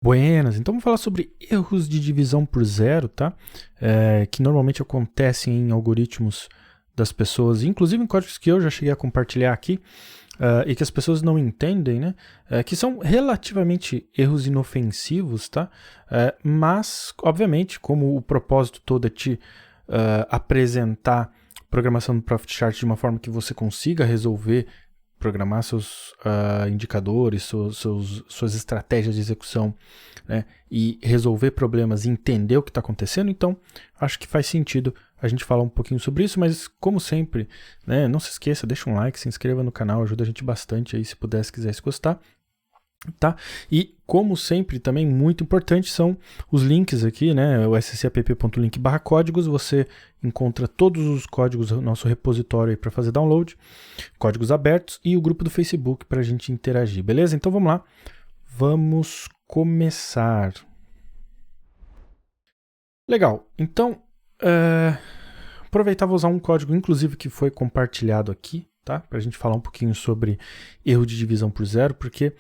Buenas, então vamos falar sobre erros de divisão por zero, tá? Que normalmente acontecem em algoritmos das pessoas, inclusive em códigos que eu já cheguei a compartilhar aqui, e que as pessoas não entendem, né? Que são relativamente erros inofensivos, tá? Mas, obviamente, como o propósito todo é te apresentar programação no Profit Chart de uma forma que você consiga resolver, programar seus indicadores, suas estratégias de execução, né, e resolver problemas e entender o que está acontecendo, então acho que faz sentido a gente falar um pouquinho sobre isso, mas como sempre, né, não se esqueça, deixa um like, se inscreva no canal, ajuda a gente bastante aí se puder, se quiser, se gostar. Tá? E como sempre, também muito importante são os links aqui, né? O scapp.link/códigos, você encontra todos os códigos do nosso repositório aí para fazer download, códigos abertos e o grupo do Facebook para a gente interagir, beleza? Então vamos lá, vamos começar. Legal, então aproveitar e vou usar um código inclusive que foi compartilhado aqui, tá? Para a gente falar um pouquinho sobre erro de divisão por zero, porque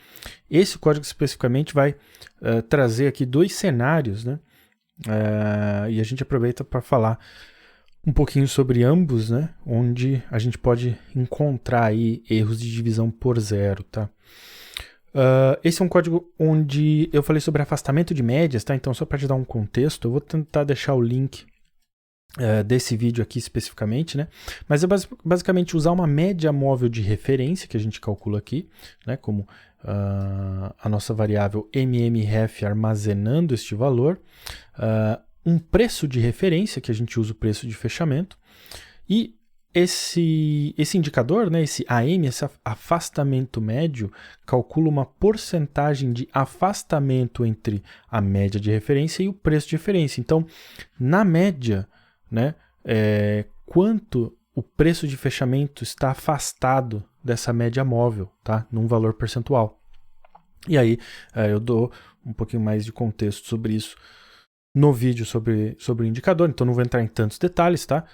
esse código especificamente vai trazer aqui dois cenários, né? E a gente aproveita para falar um pouquinho sobre ambos, né? Onde a gente pode encontrar aí erros de divisão por zero, tá? Esse é um código onde eu falei sobre afastamento de médias, tá? Então, só para te dar um contexto, eu vou tentar deixar o link desse vídeo aqui especificamente, né? Mas é basicamente usar uma média móvel de referência que a gente calcula aqui, né? Como a nossa variável mmref armazenando este valor, um preço de referência, que a gente usa o preço de fechamento, e esse indicador, né, esse AM, esse afastamento médio, calcula uma porcentagem de afastamento entre a média de referência e o preço de referência. Então, na média, né, quanto o preço de fechamento está afastado dessa média móvel, tá, num valor percentual. E aí eu dou um pouquinho mais de contexto sobre isso no vídeo sobre o indicador, então não vou entrar em tantos detalhes, tá?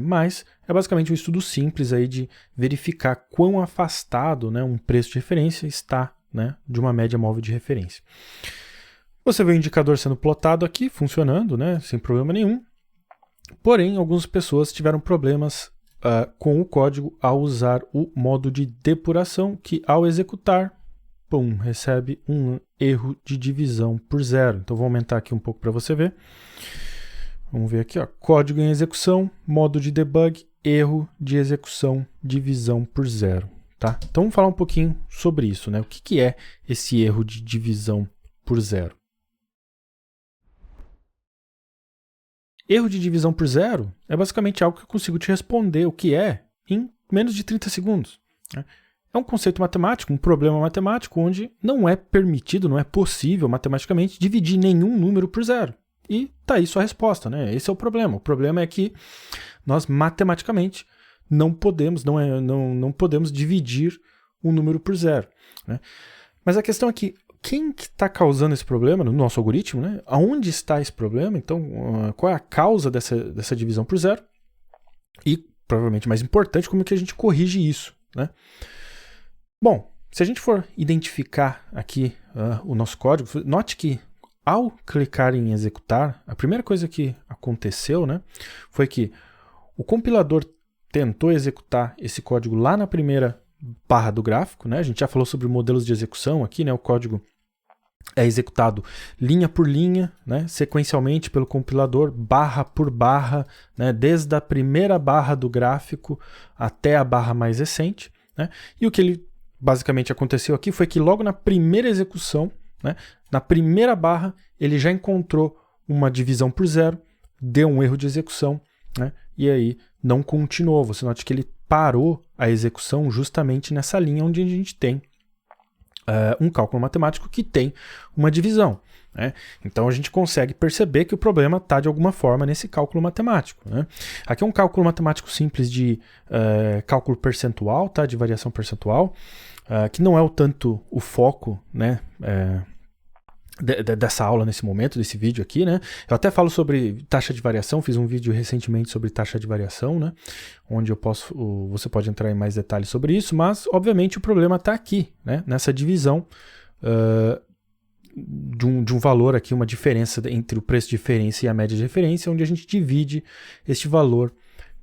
Mas é basicamente um estudo simples aí de verificar quão afastado, né, um preço de referência está, né, de uma média móvel de referência. Você vê o indicador sendo plotado aqui, funcionando, né, sem problema nenhum. Porém, algumas pessoas tiveram problemas com o código ao usar o modo de depuração, que ao executar, recebe um erro de divisão por zero. Então vou aumentar aqui um pouco para você ver. Vamos ver aqui, ó, código em execução, modo de debug, erro de execução, divisão por zero. Tá? Então vamos falar um pouquinho sobre isso, né? O que é esse erro de divisão por zero? Erro de divisão por zero é basicamente algo que eu consigo te responder o que é em menos de 30 segundos. Né? É um conceito matemático, um problema matemático, onde não é permitido, não é possível matematicamente dividir nenhum número por zero. E tá aí sua resposta, né? Esse é o problema. O problema é que nós matematicamente não podemos, não podemos dividir um número por zero. Né? Mas a questão é que quem está causando esse problema no nosso algoritmo, né? Aonde está esse problema? Então, qual é a causa dessa divisão por zero? E, provavelmente mais importante, como é que a gente corrige isso, né? Bom, se a gente for identificar aqui o nosso código, note que ao clicar em executar, a primeira coisa que aconteceu, né, foi que o compilador tentou executar esse código lá na primeira barra do gráfico, né? A gente já falou sobre modelos de execução aqui, né? O código é executado linha por linha, né? Sequencialmente pelo compilador, barra por barra, né? Desde a primeira barra do gráfico até a barra mais recente. Né? E o que ele basicamente aconteceu aqui foi que logo na primeira execução, né? Na primeira barra, ele já encontrou uma divisão por zero, deu um erro de execução, né? E aí não continuou. Você note que ele parou a execução justamente nessa linha onde a gente tem um cálculo matemático que tem uma divisão. Né? Então a gente consegue perceber que o problema está de alguma forma nesse cálculo matemático. Né? Aqui é um cálculo matemático simples de cálculo percentual, tá? De variação percentual, que não é o tanto o foco, né? Dessa aula nesse momento, desse vídeo aqui, né? Eu até falo sobre taxa de variação, fiz um vídeo recentemente sobre taxa de variação, né? Onde você pode entrar em mais detalhes sobre isso, mas obviamente o problema está aqui, né? Nessa divisão de um valor aqui, uma diferença entre o preço de referência e a média de referência, onde a gente divide este valor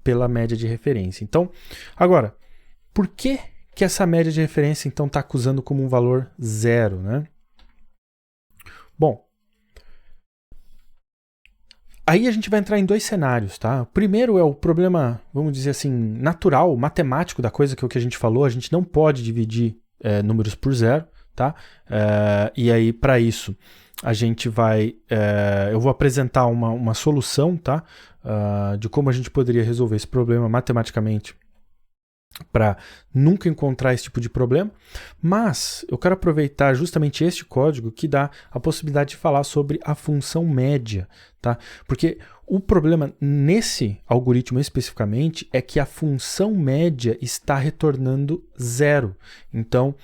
pela média de referência. Então, agora, por que essa média de referência então está acusando como um valor zero, né? Bom, aí a gente vai entrar em dois cenários, tá? O primeiro é o problema, vamos dizer assim, natural, matemático da coisa, que é o que a gente falou, a gente não pode dividir números por zero, tá? E aí, para isso, a gente vai... eu vou apresentar uma solução, tá? De como a gente poderia resolver esse problema matematicamente para nunca encontrar esse tipo de problema, mas eu quero aproveitar justamente este código que dá a possibilidade de falar sobre a função média, tá? Porque o problema nesse algoritmo especificamente é que a função média está retornando zero. Então,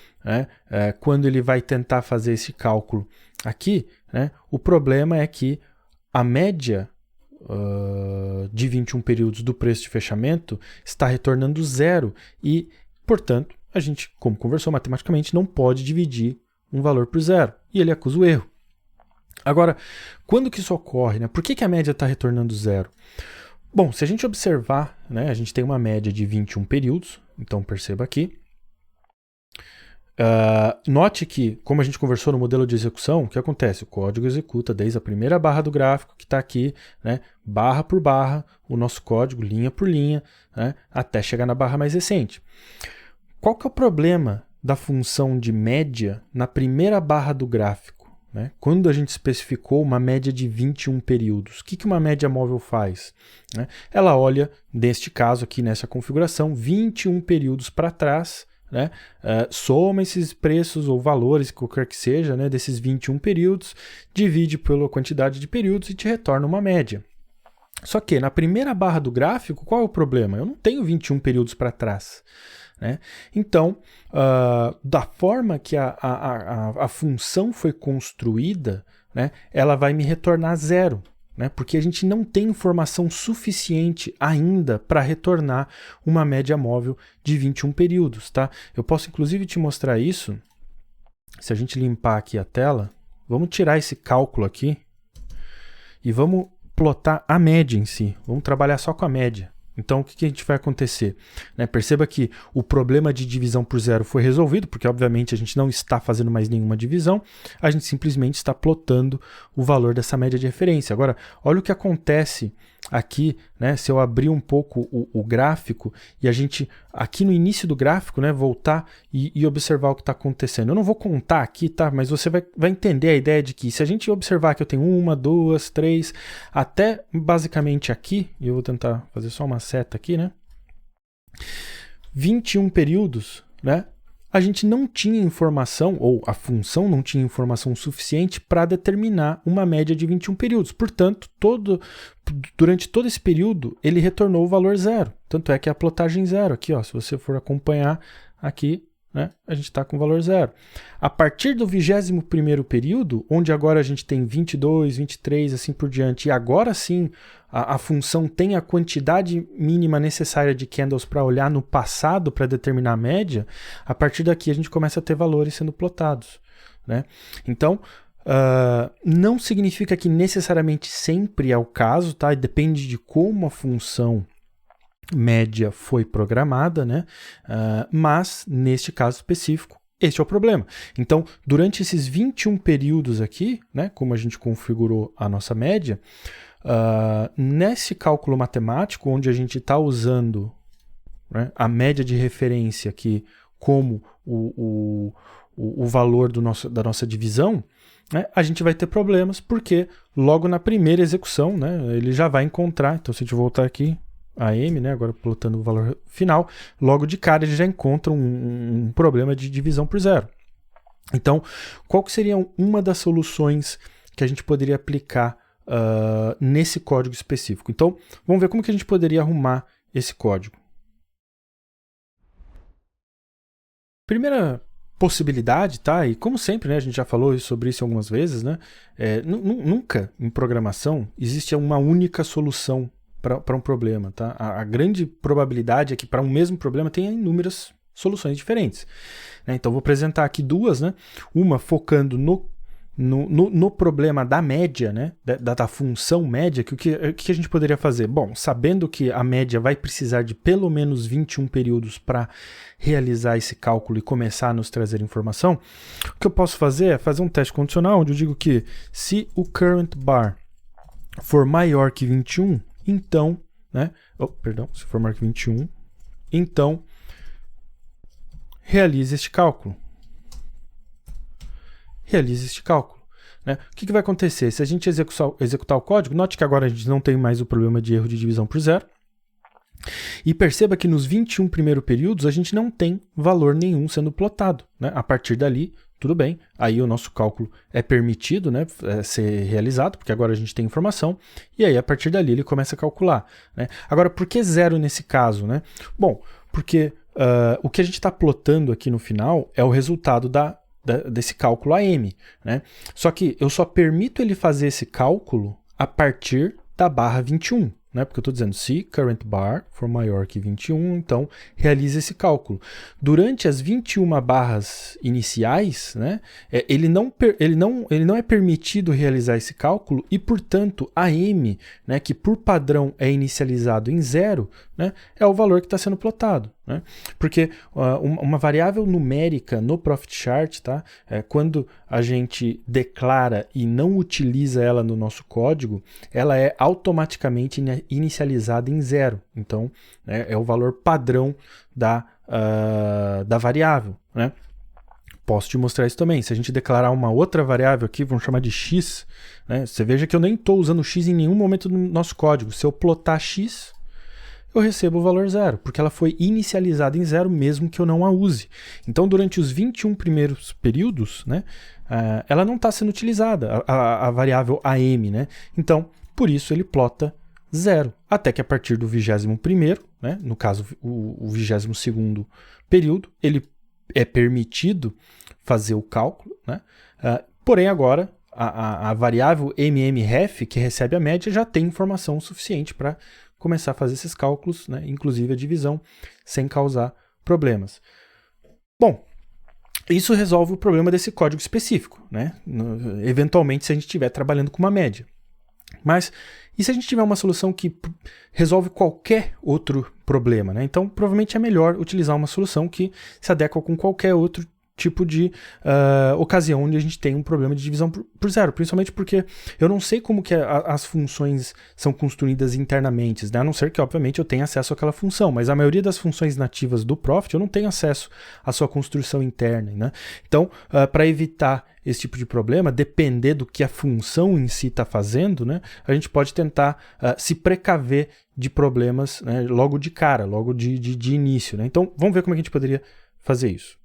quando ele vai tentar fazer esse cálculo aqui, o problema é que a média de 21 períodos do preço de fechamento está retornando zero e, portanto, a gente, como conversou matematicamente, não pode dividir um valor por zero. E ele acusa o erro. Agora, quando que isso ocorre? Né? Por que a média está retornando zero? Bom, se a gente observar, a gente tem uma média de 21 períodos, então perceba aqui. Note que, como a gente conversou no modelo de execução, o que acontece? O código executa desde a primeira barra do gráfico, que está aqui, barra por barra, o nosso código, linha por linha, até chegar na barra mais recente. Qual que é o problema da função de média na primeira barra do gráfico? Quando a gente especificou uma média de 21 períodos, o que uma média móvel faz? Ela olha, neste caso aqui, nessa configuração, 21 períodos para trás, soma esses preços ou valores, qualquer que seja, desses 21 períodos, divide pela quantidade de períodos e te retorna uma média. Só que na primeira barra do gráfico, qual é o problema? Eu não tenho 21 períodos para trás. Então, da forma que a função foi construída, ela vai me retornar zero. Porque a gente não tem informação suficiente ainda para retornar uma média móvel de 21 períodos. Tá? Eu posso inclusive te mostrar isso. Se a gente limpar aqui a tela, vamos tirar esse cálculo aqui e vamos plotar a média em si. Vamos trabalhar só com a média. Então, o que a gente vai acontecer? Perceba que o problema de divisão por zero foi resolvido, porque obviamente a gente não está fazendo mais nenhuma divisão, a gente simplesmente está plotando o valor dessa média de referência. Agora, olha o que acontece aqui, se eu abrir um pouco o gráfico e a gente, aqui no início do gráfico, voltar e observar o que está acontecendo. Eu não vou contar aqui, tá? Mas você vai entender a ideia de que se a gente observar que eu tenho 1, 2, 3, até basicamente aqui, e eu vou tentar fazer só uma seta aqui, 21 períodos, a gente não tinha informação, ou a função não tinha informação suficiente para determinar uma média de 21 períodos. Portanto, durante todo esse período, ele retornou o valor zero. Tanto é que a plotagem zero aqui, se você for acompanhar aqui, a gente está com o valor zero. A partir do 21º período, onde agora a gente tem 22, 23, assim por diante, e agora sim a função tem a quantidade mínima necessária de candles para olhar no passado para determinar a média, a partir daqui a gente começa a ter valores sendo plotados. Então, não significa que necessariamente sempre é o caso, tá? Depende de como a função média foi programada, mas neste caso específico, este é o problema. Então, durante esses 21 períodos aqui, como a gente configurou a nossa média, nesse cálculo matemático, onde a gente está usando a média de referência aqui como o valor da nossa divisão, a gente vai ter problemas, porque logo na primeira execução, ele já vai encontrar, então se a gente voltar aqui, AM, agora plotando o valor final, logo de cara ele já encontra um problema de divisão por zero. Então, qual que seria uma das soluções que a gente poderia aplicar nesse código específico? Então, vamos ver como que a gente poderia arrumar esse código. Primeira possibilidade, tá? E como sempre, a gente já falou sobre isso algumas vezes, nunca em programação existe uma única solução para um problema, tá? A grande probabilidade é que para um mesmo problema tenha inúmeras soluções diferentes. Então vou apresentar aqui duas, uma focando no problema da média, né, da função média, o que a gente poderia fazer? Bom, sabendo que a média vai precisar de pelo menos 21 períodos para realizar esse cálculo e começar a nos trazer informação, o que eu posso fazer é fazer um teste condicional, onde eu digo que se o current bar for maior que 21, então, né, se for maior que 21, então realize este cálculo. Realize este cálculo. Né? O que vai acontecer? Se a gente executar o código, note que agora a gente não tem mais o problema de erro de divisão por zero. E perceba que nos 21 primeiros períodos a gente não tem valor nenhum sendo plotado. Né? A partir dali, tudo bem. Aí o nosso cálculo é permitido, né, ser realizado, porque agora a gente tem informação. E aí a partir dali ele começa a calcular. Né? Agora, por que zero nesse caso? Né? Bom, porque o que a gente está plotando aqui no final é o resultado desse cálculo AM, né? Só que eu só permito ele fazer esse cálculo a partir da barra 21, né? Porque eu estou dizendo se current bar for maior que 21, então realize esse cálculo. Durante as 21 barras iniciais, né, ele não é permitido realizar esse cálculo e, portanto, AM, né, que por padrão é inicializado em 0, né, é o valor que está sendo plotado. Né? Porque uma variável numérica no Profit Chart, tá? Quando a gente declara e não utiliza ela no nosso código, ela é automaticamente inicializada em 0. Então, é o valor padrão da variável. Né? Posso te mostrar isso também. Se a gente declarar uma outra variável aqui, vamos chamar de x, né? Você veja que eu nem estou usando x em nenhum momento do nosso código. Se eu plotar x, eu recebo o valor 0, porque ela foi inicializada em 0 mesmo que eu não a use. Então, durante os 21 primeiros períodos, né, ela não está sendo utilizada, a variável AM. Né? Então, por isso ele plota 0, até que a partir do 21º, né, no caso o 22º período, ele é permitido fazer o cálculo, né? Porém agora a variável mmref, que recebe a média, já tem informação suficiente para começar a fazer esses cálculos, né, inclusive a divisão, sem causar problemas. Bom, isso resolve o problema desse código específico, né? Eventualmente, se a gente estiver trabalhando com uma média. Mas e se a gente tiver uma solução que resolve qualquer outro problema? Né? Então, provavelmente é melhor utilizar uma solução que se adequa com qualquer outro tipo de ocasião onde a gente tem um problema de divisão por zero, principalmente porque eu não sei como que as funções são construídas internamente, né? A não ser que, obviamente, eu tenha acesso àquela função, mas a maioria das funções nativas do Profit eu não tenho acesso à sua construção interna. Né? Então, para evitar esse tipo de problema, depender do que a função em si está fazendo, né? A gente pode tentar se precaver de problemas, né, logo de cara, logo de início. Né? Então, vamos ver como é que a gente poderia fazer isso.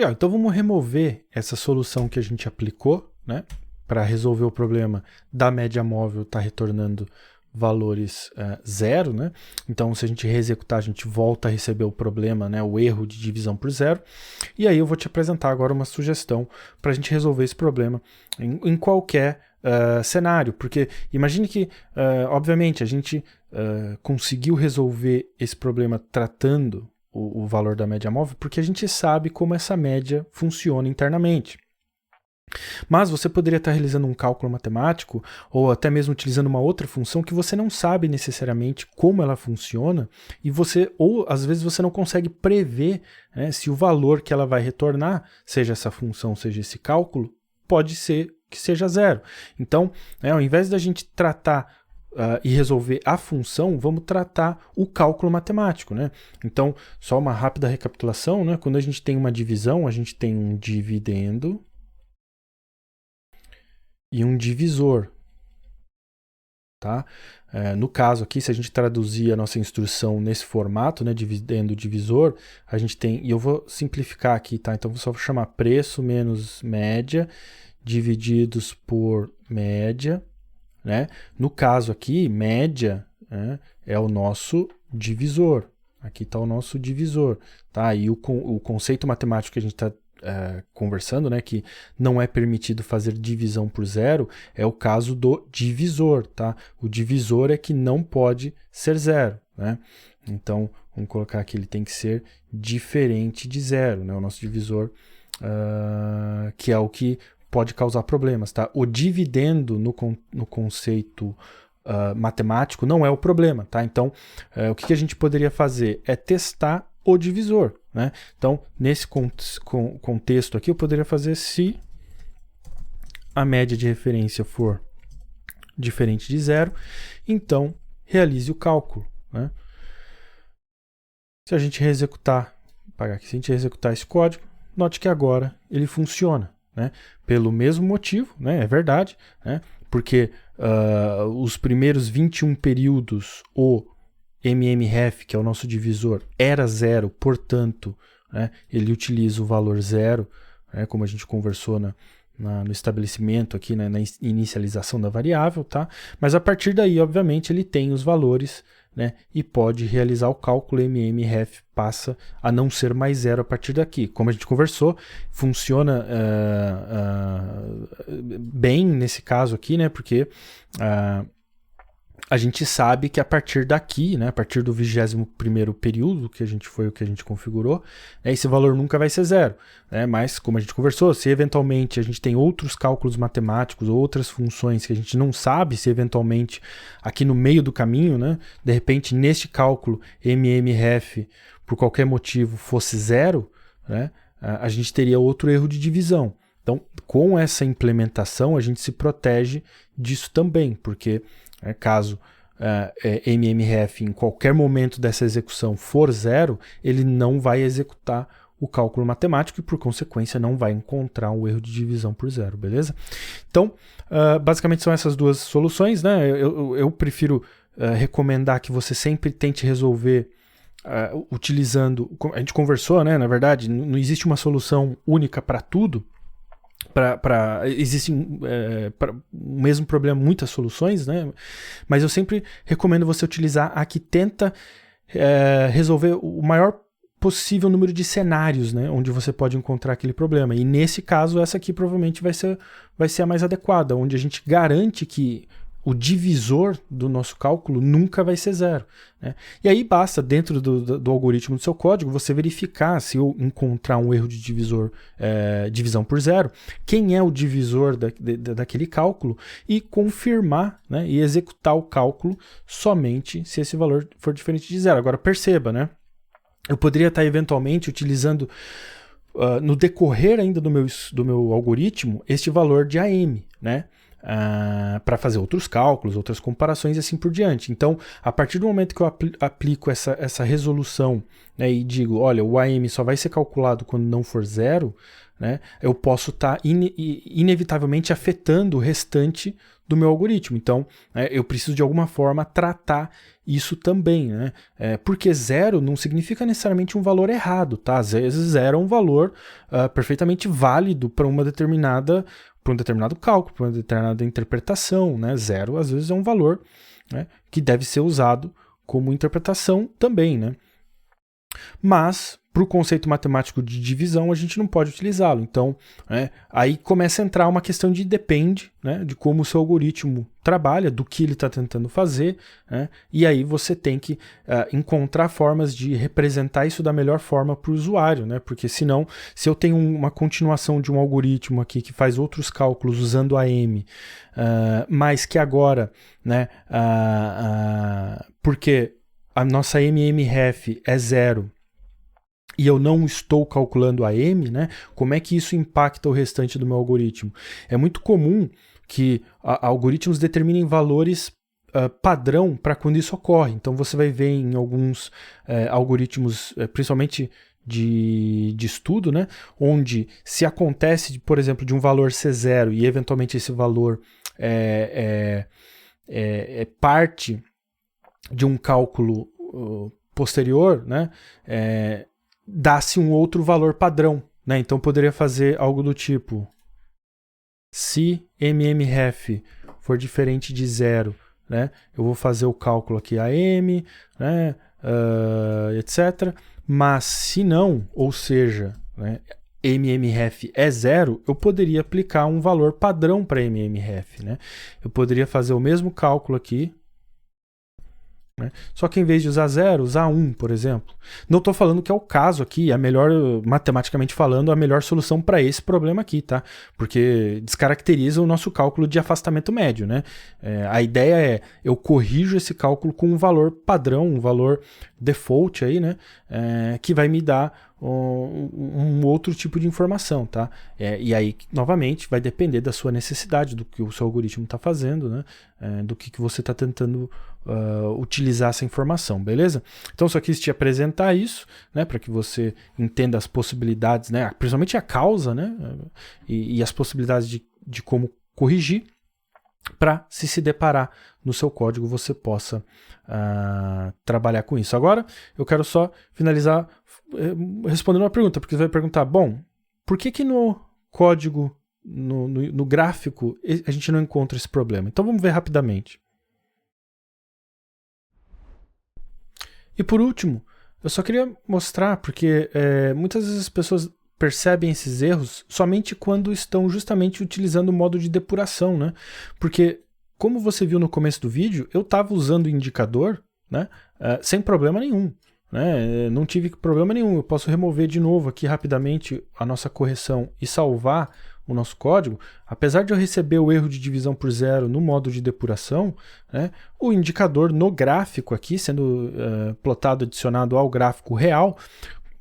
Então vamos remover essa solução que a gente aplicou, né, para resolver o problema da média móvel estar retornando valores 0. Né? Então, se a gente reexecutar, a gente volta a receber o problema, né, o erro de divisão por 0. E aí eu vou te apresentar agora uma sugestão para a gente resolver esse problema em qualquer cenário. Porque imagine que, obviamente, a gente conseguiu resolver esse problema tratando o valor da média móvel, porque a gente sabe como essa média funciona internamente. Mas você poderia estar realizando um cálculo matemático ou até mesmo utilizando uma outra função que você não sabe necessariamente como ela funciona e ou às vezes você não consegue prever, né, se o valor que ela vai retornar, seja essa função, seja esse cálculo, pode ser que seja 0. Então, ao invés da gente tratar e resolver a função, vamos tratar o cálculo matemático. Né? Então, só uma rápida recapitulação, né? Quando a gente tem uma divisão, a gente tem um dividendo e um divisor. Tá? No caso aqui, se a gente traduzir a nossa instrução nesse formato, né, dividendo divisor, a gente tem, e eu vou simplificar aqui, tá? Então, vou só chamar preço menos média divididos por média. Né? No caso aqui, média, né, é o nosso divisor. Aqui está o nosso divisor. Tá? E o conceito matemático que a gente está conversando, né, que não é permitido fazer divisão por 0, é o caso do divisor. Tá? O divisor é que não pode ser 0. Né? Então, vamos colocar aqui, ele tem que ser diferente de 0. Né? O nosso divisor que é o que pode causar problemas, tá? O dividendo no conceito matemático não é o problema, tá? Então, o que a gente poderia fazer é testar o divisor, né? Então, nesse contexto aqui, eu poderia fazer se a média de referência for diferente de zero, então realize o cálculo, né? Se a gente reexecutar, se a gente executar esse código, note que agora ele funciona, né? Pelo mesmo motivo, né? É verdade, né? Porque os primeiros 21 períodos, o MMREF, que é o nosso divisor, era zero, portanto, né, ele utiliza o valor zero, né, como a gente conversou no estabelecimento aqui, né, na inicialização da variável, tá? Mas a partir daí, obviamente, ele tem os valores, né, e pode realizar o cálculo. MMREF passa a não ser mais zero a partir daqui. Como a gente conversou, funciona bem nesse caso aqui, né, porque a gente sabe que a partir daqui, né, a partir do 21º período, que foi o que a gente configurou, né, esse valor nunca vai ser zero, né, mas como a gente conversou, se eventualmente a gente tem outros cálculos matemáticos, outras funções que a gente não sabe, se eventualmente aqui no meio do caminho, né, de repente neste cálculo MMREF, por qualquer motivo, fosse zero, né, a gente teria outro erro de divisão. Então, com essa implementação, a gente se protege disso também, porque caso MMREF em qualquer momento dessa execução for zero, ele não vai executar o cálculo matemático e, por consequência, não vai encontrar um erro de divisão por zero, beleza? Então, basicamente são essas duas soluções, né? Eu prefiro recomendar que você sempre tente resolver utilizando... A gente conversou, né? Na verdade, não existe uma solução única para tudo. Existe para o mesmo problema muitas soluções, né? Mas eu sempre recomendo você utilizar a que tenta resolver o maior possível número de cenários, né, onde você pode encontrar aquele problema. E nesse caso, essa aqui provavelmente vai ser a mais adequada, onde a gente garante que o divisor do nosso cálculo nunca vai ser zero, né? E aí basta, dentro do algoritmo do seu código, você verificar, se eu encontrar um erro de divisão por zero, quem é o divisor daquele cálculo e confirmar, né, e executar o cálculo somente se esse valor for diferente de zero. Agora perceba, né, eu poderia estar eventualmente utilizando no decorrer ainda do meu algoritmo este valor de AM, né? Para fazer outros cálculos, outras comparações e assim por diante. Então, a partir do momento que eu aplico essa resolução, né, e digo, olha, o AM só vai ser calculado quando não for zero, né, eu posso estar inevitavelmente afetando o restante do meu algoritmo. Então, eu preciso de alguma forma tratar isso também, né? Porque zero não significa necessariamente um valor errado, tá? Às vezes zero é um valor perfeitamente válido para um determinado cálculo, para uma determinada interpretação, né? Zero, às vezes, é um valor, né, que deve ser usado como interpretação também, né? Mas, para o conceito matemático de divisão, a gente não pode utilizá-lo. Então, aí começa a entrar uma questão de depende, né, de como o seu algoritmo trabalha, do que ele está tentando fazer, né, e aí você tem que encontrar formas de representar isso da melhor forma para o usuário, né, porque senão, se eu tenho uma continuação de um algoritmo aqui que faz outros cálculos usando AM, mas que agora, né, porque a nossa MMREF é zero e eu não estou calculando a M, né? Como é que isso impacta o restante do meu algoritmo? É muito comum que algoritmos determinem valores padrão para quando isso ocorre. Então você vai ver em alguns algoritmos, principalmente de estudo, né? Onde se acontece, por exemplo, de um valor ser zero e eventualmente esse valor é parte de um cálculo posterior, né, dá-se um outro valor padrão, né? Então poderia fazer algo do tipo: se MMREF for diferente de zero, né, eu vou fazer o cálculo aqui AM, né, etc. Mas se não, ou seja, né, MMREF é zero, eu poderia aplicar um valor padrão para MMREF, né? Eu poderia fazer o mesmo cálculo aqui, né, né? Só que em vez de usar 0, usar 1, por exemplo. Não estou falando que é o caso aqui, a melhor, matematicamente falando, a melhor solução para esse problema aqui, tá? Porque descaracteriza o nosso cálculo de afastamento médio, né? A ideia é, eu corrijo esse cálculo com um valor padrão, um valor default aí, né? Que vai me dar um outro tipo de informação, tá? E aí, novamente, vai depender da sua necessidade, do que o seu algoritmo está fazendo, né? Do que você está tentando utilizar essa informação, beleza? Então, só quis te apresentar isso, né? Para que você entenda as possibilidades, né? Principalmente a causa, né? E as possibilidades de como corrigir, para se deparar no seu código você possa trabalhar com isso. Agora, eu quero só finalizar respondendo uma pergunta, porque você vai perguntar, bom, por que no código, no gráfico, a gente não encontra esse problema? Então vamos ver rapidamente. E por último, eu só queria mostrar, porque muitas vezes as pessoas percebem esses erros somente quando estão justamente utilizando o modo de depuração, né? Porque, como você viu no começo do vídeo, eu estava usando o indicador, né, sem problema nenhum. Né? Não tive problema nenhum. Eu posso remover de novo aqui rapidamente a nossa correção e salvar o nosso código. Apesar de eu receber o erro de divisão por 0 no modo de depuração, né, o indicador no gráfico aqui, sendo plotado, adicionado ao gráfico real,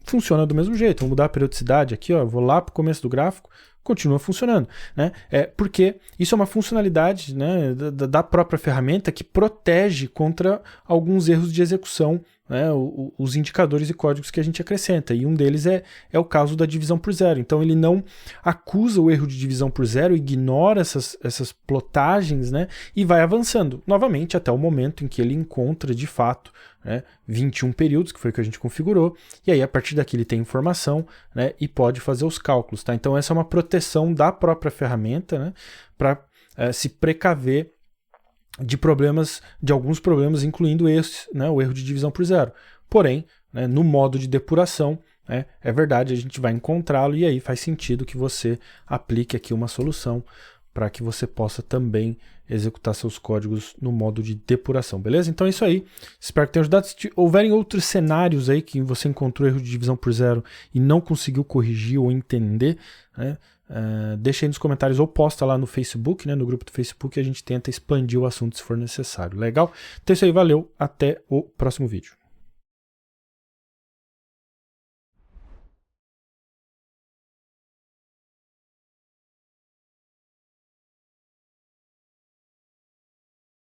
funciona do mesmo jeito. Vou mudar a periodicidade aqui, ó, vou lá para o começo do gráfico, continua funcionando, né? Porque isso é uma funcionalidade, né, da própria ferramenta que protege contra alguns erros de execução, né, os indicadores e códigos que a gente acrescenta, e um deles é o caso da divisão por 0. Então ele não acusa o erro de divisão por 0, ignora essas plotagens, né, e vai avançando novamente até o momento em que ele encontra de fato, né, 21 períodos, que foi o que a gente configurou, e aí a partir daqui ele tem informação, né, e pode fazer os cálculos. Tá? Então essa é uma proteção da própria ferramenta, né, para se precaver de alguns problemas, incluindo esse, né, o erro de divisão por 0. Porém, né, no modo de depuração, né, é verdade, a gente vai encontrá-lo, e aí faz sentido que você aplique aqui uma solução para que você possa também executar seus códigos no modo de depuração, beleza? Então é isso aí, espero que tenha ajudado. Se houverem outros cenários aí que você encontrou erro de divisão por 0 e não conseguiu corrigir ou entender, né, deixa aí nos comentários ou posta lá no Facebook, né, no grupo do Facebook, e a gente tenta expandir o assunto se for necessário. Legal? Então é isso aí, valeu, até o próximo vídeo.